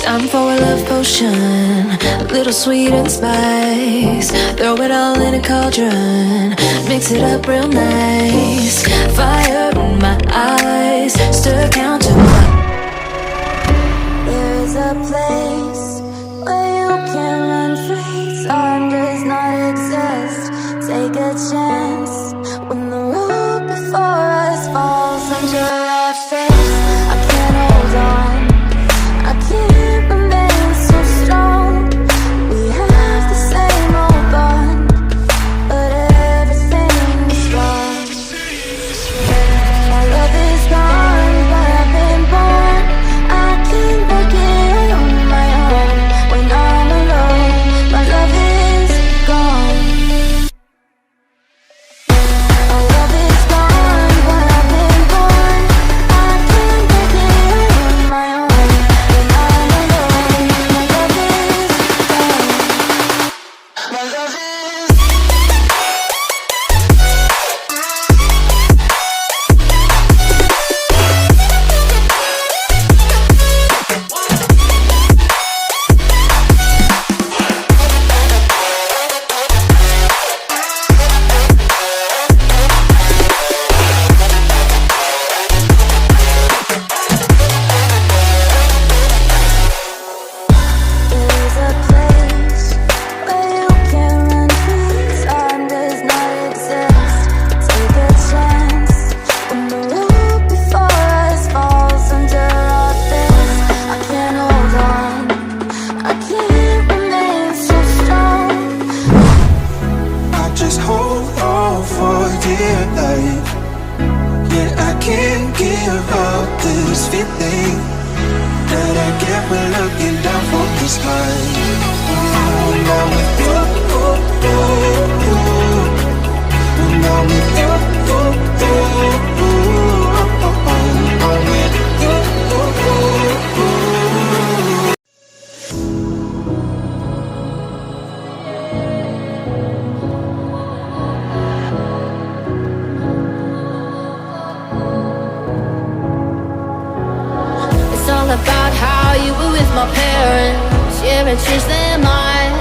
Time for a love potion, a little sweet and spice. Throw it all in a cauldron, mix it up real nice. Fire in my eyes, stir counter. There's a place where you can run free. Time does not exist. Take a chance when the road before us falls under our face. I can't hold on, I can't remain so strong. We have the same old bond, but everything is wrong. My love is gone, but I've been born. I can't make it on my own. When I'm alone, my love is gone. My love is gone, but I've been born. I can't make it on my own. When I'm alone, my love is gone. My love is There's a place where you can run free. Time does not exist. Take a chance when the road before us falls under our face. I can't hold on, I can't remain so strong. I just hold on for dear life. Yeah, I can't give up this feeling that I get when looking down from the sky. When I'm with you, when I'm with you, I'm with you. It's all about how you were with my parents. Yeah, I changed their mind.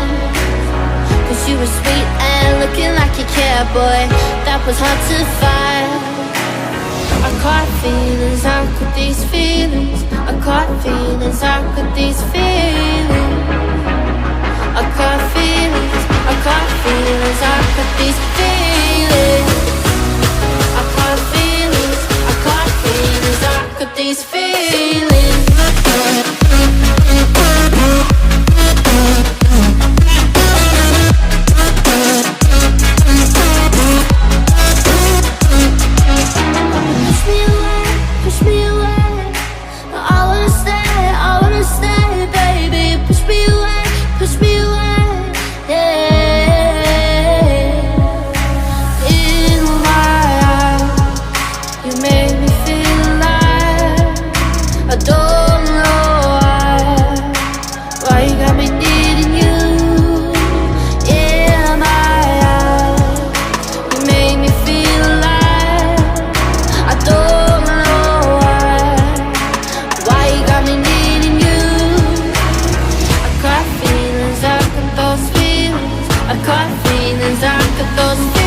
Cause you were sweet and looking like you cared, boy. That was hard to find. I caught feelings, how could these feelings? I caught feelings, how could these feelings? I caught feelings, I caught feelings, how could these feelings? I caught feelings, I caught feelings, how could these feelings? Push me away, I wanna stay, baby. Push me away, yeah. In my eyes, you made me feel alive. I don't know why you got me needing you. In my eyes, you made me feel alive. I don't know why you got me needing you. I caught feelings, I got those feelings. I caught feelings, I got those feelings.